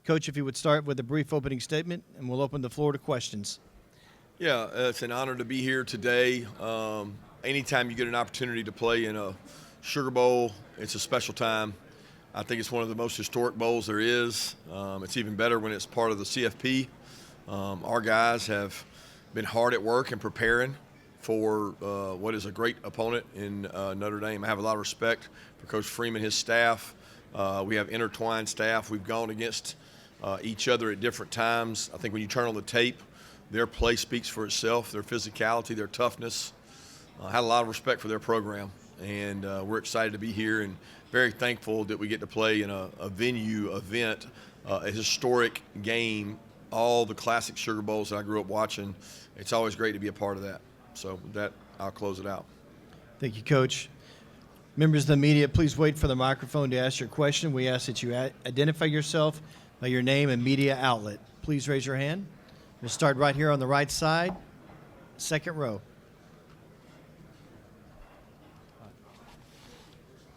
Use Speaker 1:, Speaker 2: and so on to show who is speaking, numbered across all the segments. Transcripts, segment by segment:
Speaker 1: Coach, if you would start with a brief opening statement, and we'll open the floor to questions.
Speaker 2: Yeah, it's an honor to be here today. Anytime you get an opportunity to play in a Sugar Bowl, it's a special time. I think it's one of the most historic bowls there is. It's even better when it's part of the CFP. Our guys have been hard at work and preparing for what is a great opponent in Notre Dame. I have a lot of respect for Coach Freeman, his staff. We have intertwined staff. We've gone against each other at different times. I think when you turn on the tape, their play speaks for itself, their physicality, their toughness. I had a lot of respect for their program, and we're excited to be here and very thankful that we get to play in a venue event, a historic game, all the classic Sugar Bowls that I grew up watching. It's always great to be a part of that. So with that, I'll close it out.
Speaker 1: Thank you, Coach. Members of the media, please wait for the microphone to ask your question. We ask that you identify yourself by your name and media outlet. Please raise your hand. We'll start right here on the right side, second row.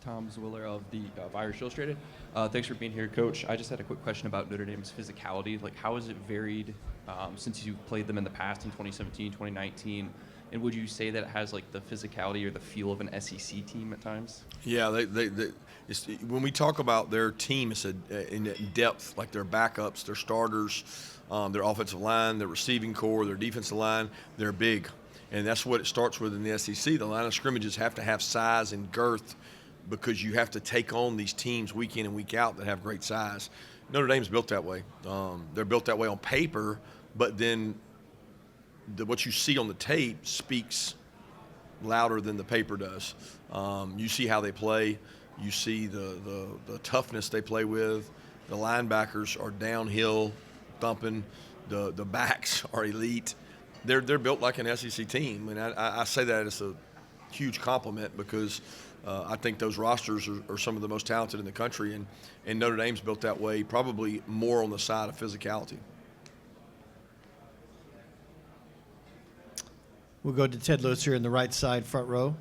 Speaker 3: Tom Zwiller of the Irish Illustrated. Thanks for being here, Coach. I just had a quick question about Notre Dame's physicality. Like, how has it varied since you've played them in the past in 2017, 2019? And would you say that it has like the physicality or the feel of an SEC team at times?
Speaker 2: Yeah, when we talk about their team, it's in depth, like their backups, their starters, their offensive line, their receiving core, their defensive line. They're big, and that's what it starts with in the SEC. The line of scrimmages have to have size and girth because you have to take on these teams week in and week out that have great size. Notre Dame's built that way. They're built that way on paper, but then what you see on the tape speaks louder than the paper does. You see how they play. You see the toughness they play with. The linebackers are downhill thumping. The backs are elite. They're built like an SEC team, and I say that as a huge compliment because I think those rosters are some of the most talented in the country, and Notre Dame's built that way, probably more on the side of physicality.
Speaker 1: We'll go to Ted Lewis here in the right side, front row.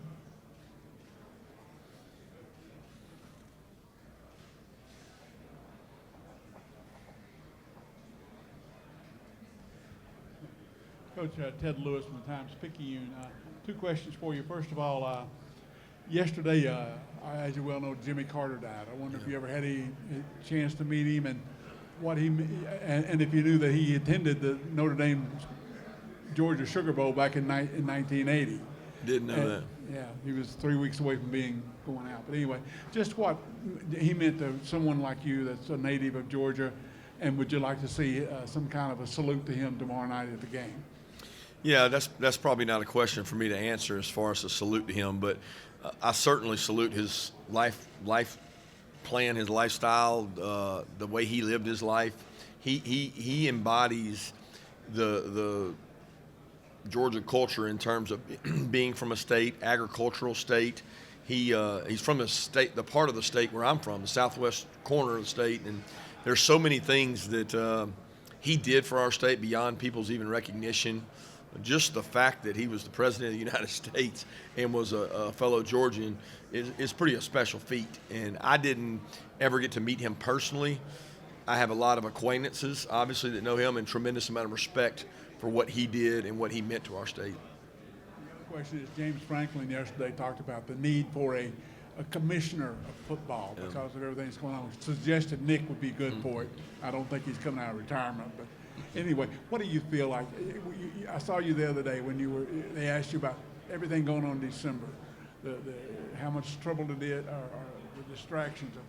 Speaker 4: Coach, Ted Lewis from the Times-Picayune. Two questions for you. First of all, yesterday, as you well know, Jimmy Carter died. I wonder if you ever had a chance to meet him and what and if you knew that he attended the Notre Dame Georgia Sugar Bowl back in 1980.
Speaker 2: Didn't know that.
Speaker 4: Yeah, he was 3 weeks away from going out. But anyway, just what he meant to someone like you that's a native of Georgia, and would you like to see some kind of a salute to him tomorrow night at the game?
Speaker 2: Yeah, that's probably not a question for me to answer as far as a salute to him, but I certainly salute his life plan, his lifestyle, the way he lived his life. He embodies the Georgia culture in terms of being from a state, agricultural state. He's from the part of the state where I'm from, the southwest corner of the state, and there's so many things that he did for our state beyond people's even recognition. Just the fact that he was the president of the United States and was a fellow Georgian is pretty a special feat. And I didn't ever get to meet him personally. I have a lot of acquaintances, obviously, that know him and tremendous amount of respect for what he did and what he meant to our state.
Speaker 4: The other question is, James Franklin yesterday talked about the need for a commissioner of football because of everything that's going on. Suggested Nick would be good for it. I don't think he's coming out of retirement, but anyway, what do you feel like? I saw you the other day when they asked you about everything going on in December, how much trouble it did, or the distractions of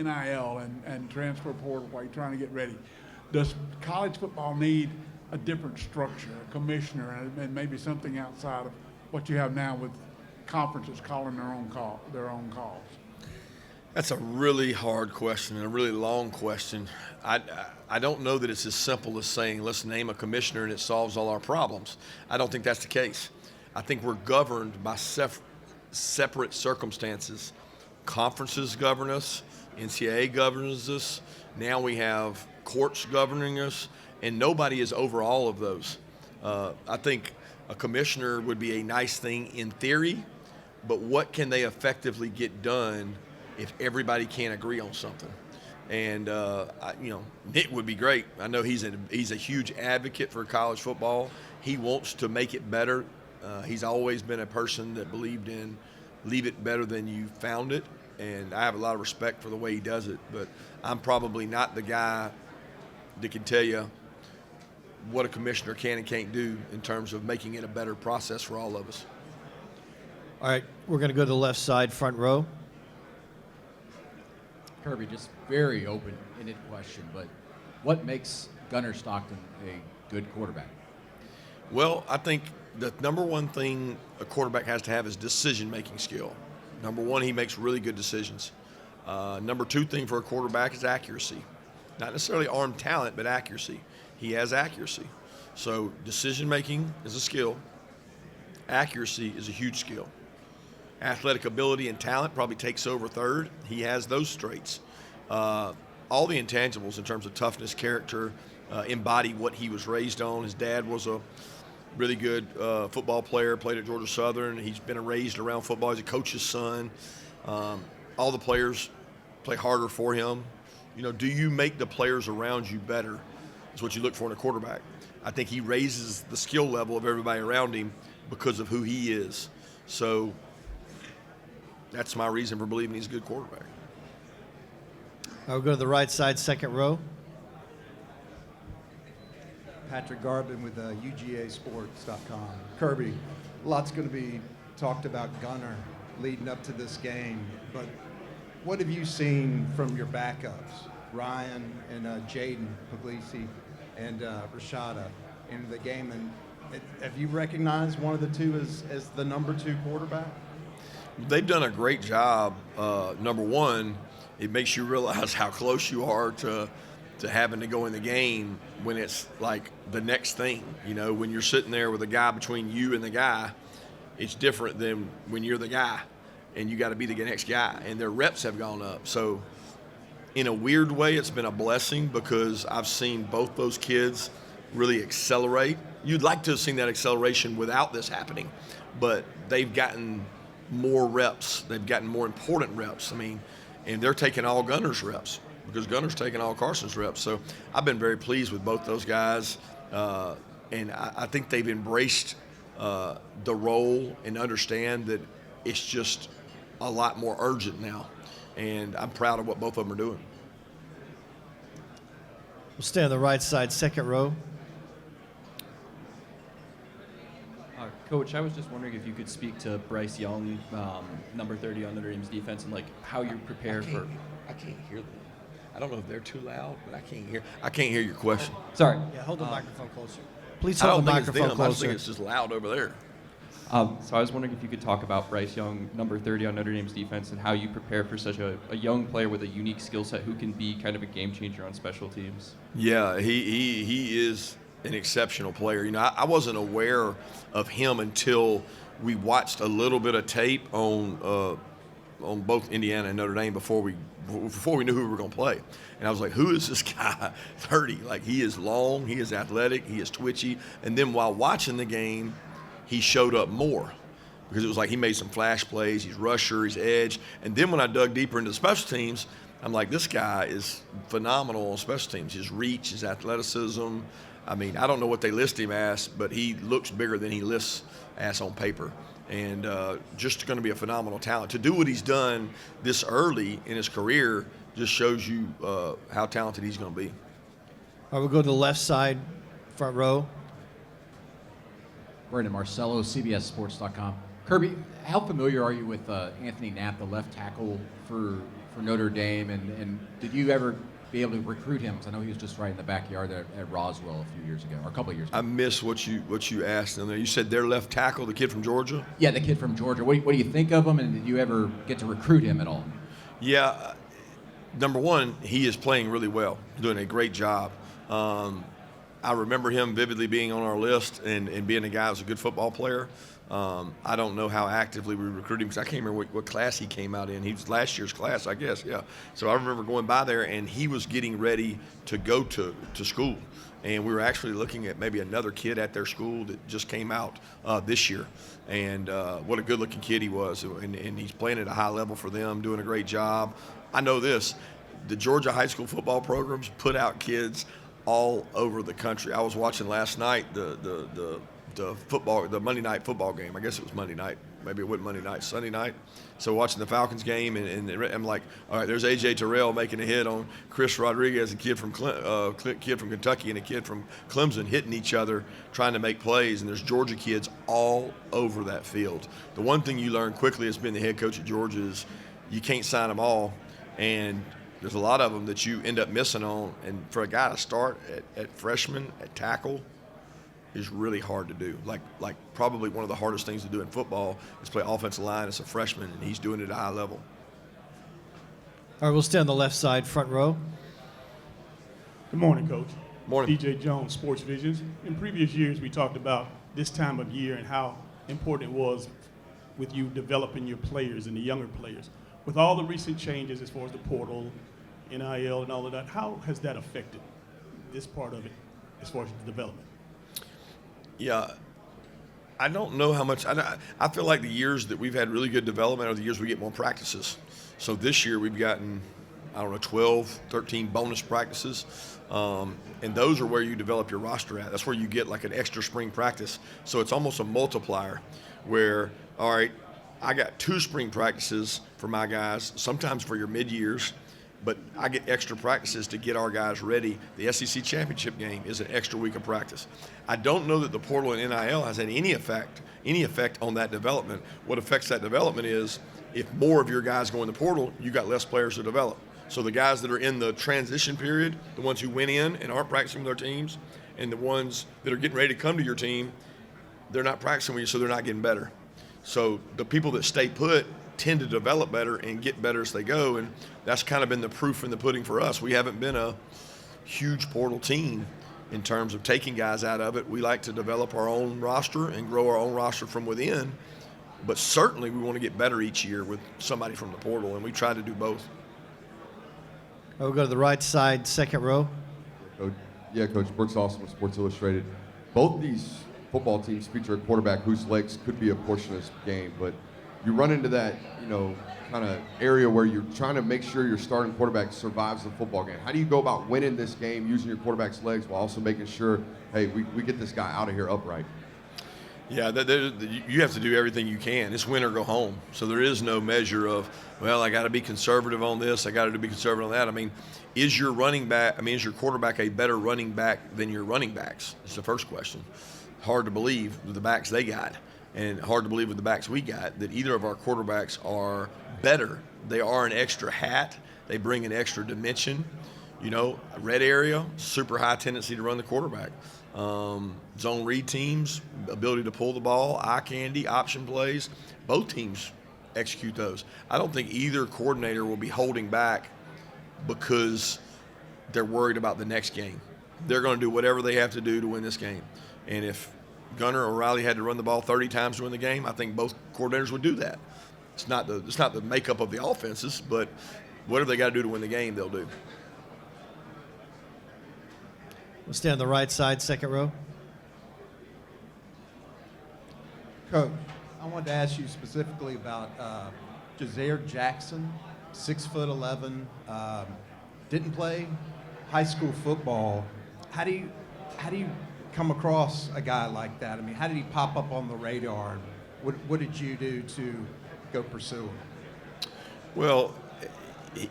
Speaker 4: NIL and transfer portal while you're trying to get ready. Does college football need a different structure, a commissioner, and maybe something outside of what you have now with conferences calling their own calls?
Speaker 2: That's a really hard question and a really long question. I don't know that it's as simple as saying, let's name a commissioner and it solves all our problems. I don't think that's the case. I think we're governed by separate circumstances. Conferences govern us, NCAA governs us, now we have courts governing us, and nobody is over all of those. I think a commissioner would be a nice thing in theory, but what can they effectively get done if everybody can't agree on something? And Nick would be great. I know he's a huge advocate for college football. He wants to make it better. He's always been a person that believed in leave it better than you found it, and I have a lot of respect for the way he does it. But I'm probably not the guy that can tell you what a commissioner can and can't do in terms of making it a better process for all of us.
Speaker 1: All right, we're going to go to the left side, front row.
Speaker 5: Kirby, just very open-ended question, but what makes Gunner Stockton a good quarterback?
Speaker 2: Well, I think the number one thing a quarterback has to have is decision-making skill. Number one, he makes really good decisions. Number two thing for a quarterback is accuracy. Not necessarily arm talent, but accuracy. He has accuracy. So decision-making is a skill. Accuracy is a huge skill. Athletic ability and talent probably takes over third. He has those traits. All the intangibles in terms of toughness, character, embody what he was raised on. His dad was a really good football player, played at Georgia Southern. He's been raised around football. He's a coach's son. All the players play harder for him. Do you make the players around you better? That's what you look for in a quarterback. I think he raises the skill level of everybody around him because of who he is. So that's my reason for believing he's a good quarterback.
Speaker 1: I'll go to the right side, second row.
Speaker 6: Patrick Garvin with UGAsports.com. Kirby, lots going to be talked about Gunner leading up to this game, but what have you seen from your backups, Ryan and Jaden Puglisi and Rashada, in the game? And have you recognized one of the two as the number two quarterback?
Speaker 2: They've done a great job. Number one, it makes you realize how close you are to having to go in the game when it's like the next thing. When you're sitting there with a guy between you and the guy, it's different than when you're the guy and you got to be the next guy, and their reps have gone up. So in a weird way, it's been a blessing because I've seen both those kids really accelerate. You'd like to have seen that acceleration without this happening, but they've gotten more reps. They've gotten more important reps. And they're taking all Gunner's reps because Gunner's taking all Carson's reps. So I've been very pleased with both those guys, and I think they've embraced the role and understand that it's just a lot more urgent now, and I'm proud of what both of them are doing.
Speaker 1: We'll stay on the right side, second row.
Speaker 3: Coach, I was just wondering if you could speak to Bryce Young, number 30 on Notre Dame's defense, and how you prepare for.
Speaker 2: I can't hear them. I don't know if they're too loud, but I can't hear your question.
Speaker 3: Sorry.
Speaker 1: Yeah, hold the microphone closer. Please
Speaker 2: I
Speaker 1: hold
Speaker 2: don't
Speaker 1: the
Speaker 2: think it's
Speaker 1: microphone
Speaker 2: them. I just
Speaker 1: closer.
Speaker 2: think it's just loud over there.
Speaker 3: So I was wondering if you could talk about Bryce Young, number 30 on Notre Dame's defense, and how you prepare for such a young player with a unique skill set who can be kind of a game changer on special teams.
Speaker 2: Yeah, he is an exceptional player. I wasn't aware of him until we watched a little bit of tape on both Indiana and Notre Dame before we knew who we were going to play. And I was like, who is this guy? 30. He is long, he is athletic, he is twitchy. And then while watching the game, he showed up more because it was like he made some flash plays. He's rusher, he's edge. And then when I dug deeper into the special teams, I'm like, this guy is phenomenal on special teams. His reach, his athleticism. I don't know what they list him as, but he looks bigger than he lists as on paper. And just going to be a phenomenal talent. To do what he's done this early in his career just shows you how talented he's going to be.
Speaker 1: All right, we'll go to the left side, front row.
Speaker 5: Brandon Marcello, CBSSports.com. Kirby, how familiar are you with Anthony Knap, the left tackle for Notre Dame, and did you ever be able to recruit him? Because I know he was just right in the backyard at Roswell a few years ago, or a couple of years ago.
Speaker 2: I missed what you asked in there. You said their left tackle, the kid from Georgia?
Speaker 5: Yeah, the kid from Georgia. What do you think of him, and did you ever get to recruit him at all?
Speaker 2: Yeah, number one, he is playing really well, doing a great job. I remember him vividly being on our list and being a guy who's a good football player. I don't know how actively we recruited him because I can't remember what class he came out in. He was last year's class, I guess, yeah. So I remember going by there, and he was getting ready to go to school. And we were actually looking at maybe another kid at their school that just came out this year. And what a good-looking kid he was. And he's playing at a high level for them, doing a great job. I know this. the Georgia high school football programs put out kids all over the country. I was watching last night the football, the Monday night football game. I guess it was Monday night. Maybe it wasn't Monday night, Sunday night. So watching the Falcons game, and I'm like, all right, there's A.J. Terrell making a hit on Chris Rodriguez, a kid from Kentucky and a kid from Clemson hitting each other, trying to make plays, and there's Georgia kids all over that field. The one thing you learn quickly as being the head coach at Georgia is you can't sign them all, and there's a lot of them that you end up missing on. And for a guy to start at freshman at tackle is really hard to do. Like probably one of the hardest things to do in football is play offensive line as a freshman, and he's doing it at a high level.
Speaker 1: All right, we'll stay on the left side, front row.
Speaker 7: Good morning, Coach.
Speaker 2: Morning.
Speaker 7: DJ Jones, Sports Visions. In previous years, we talked about this time of year and how important it was with you developing your players and the younger players. With all the recent changes as far as the portal, NIL, and all of that, how has that affected this part of it as far as the development?
Speaker 2: Yeah, I don't know how much. I feel like the years that we've had really good development are the years we get more practices. So this year we've gotten, 12, 13 bonus practices. And those are where you develop your roster at. That's where you get like an extra spring practice. So it's almost a multiplier where, all right, I got 2 spring practices for my guys, sometimes for your mid-years, but I get extra practices to get our guys ready. The SEC championship game is an extra week of practice. I don't know that the portal and NIL has had any effect on that development. What affects that development is if more of your guys go in the portal, you got less players to develop. So the guys that are in the transition period, the ones who went in and aren't practicing with their teams, and the ones that are getting ready to come to your team, they're not practicing with you, so they're not getting better. So the people that stay put tend to develop better and get better as they go, and that's kind of been the proof in the pudding for us. We haven't been a huge portal team in terms of taking guys out of it. We like to develop our own roster and grow our own roster from within, but certainly we want to get better each year with somebody from the portal, and we try to do both.
Speaker 1: We'll go to the right side, second row.
Speaker 8: Coach. Brooks Austin with Sports Illustrated. Both these football teams feature a quarterback whose legs could be a portion of this game, but you run into that, kind of area where you're trying to make sure your starting quarterback survives the football game. How do you go about winning this game using your quarterback's legs while also making sure, hey, we get this guy out of here upright?
Speaker 2: Yeah, you have to do everything you can. It's win or go home. So there is no measure of, well, I got to be conservative on this, I got to be conservative on that. I mean, is your quarterback a better running back than your running backs? It's the first question. Hard to believe with the backs they got, and hard to believe with the backs we got, that either of our quarterbacks are better. They are an extra hat. They bring an extra dimension. Red area, super high tendency to run the quarterback. Zone read teams, ability to pull the ball, eye candy, option plays. Both teams execute those. I don't think either coordinator will be holding back because they're worried about the next game. They're going to do whatever they have to do to win this game. And if Gunner or Riley had to run the ball 30 times to win the game, I think both coordinators would do that. It's not the makeup of the offenses, but whatever they got to do to win the game, they'll do.
Speaker 1: We'll stay on the right side, second row.
Speaker 6: Coach, I wanted to ask you specifically about Jazair Jackson, 6'11", didn't play high school football. How do you come across a guy like that? I mean, how did he pop up on the radar? What did you do to go pursue him?
Speaker 2: Well,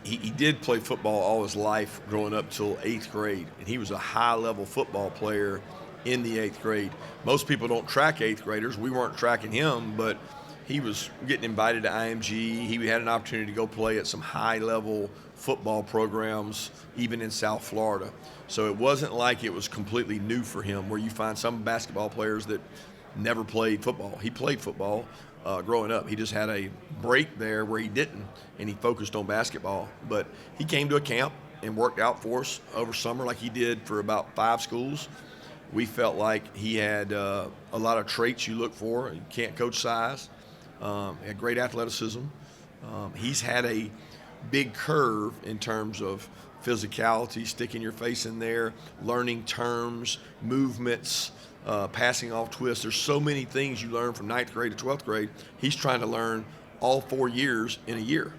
Speaker 2: he did play football all his life growing up till 8th grade, and he was a high-level football player in the 8th grade. Most people don't track 8th graders. We weren't tracking him, but he was getting invited to IMG. He had an opportunity to go play at some high-level football programs, even in South Florida. So it wasn't like it was completely new for him, where you find some basketball players that never played football. He played football growing up. He just had a break there where he didn't, and he focused on basketball. But he came to a camp and worked out for us over summer like he did for about 5 schools. We felt like he had a lot of traits you look for. He can't coach size. Had great athleticism. He's had a big curve in terms of physicality, sticking your face in there, learning terms, movements, passing off twists. There's so many things you learn from 9th grade to 12th grade. He's trying to learn all 4 years in a year.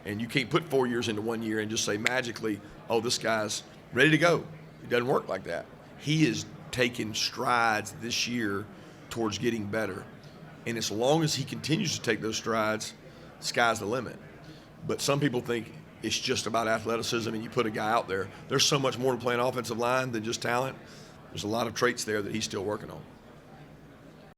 Speaker 2: And you can't put 4 years into 1 year and just say magically, oh, this guy's ready to go. It doesn't work like that. He is taking strides this year towards getting better. And as long as he continues to take those strides, sky's the limit. But some people think it's just about athleticism and you put a guy out there. There's so much more to playing offensive line than just talent. There's a lot of traits there that he's still working on.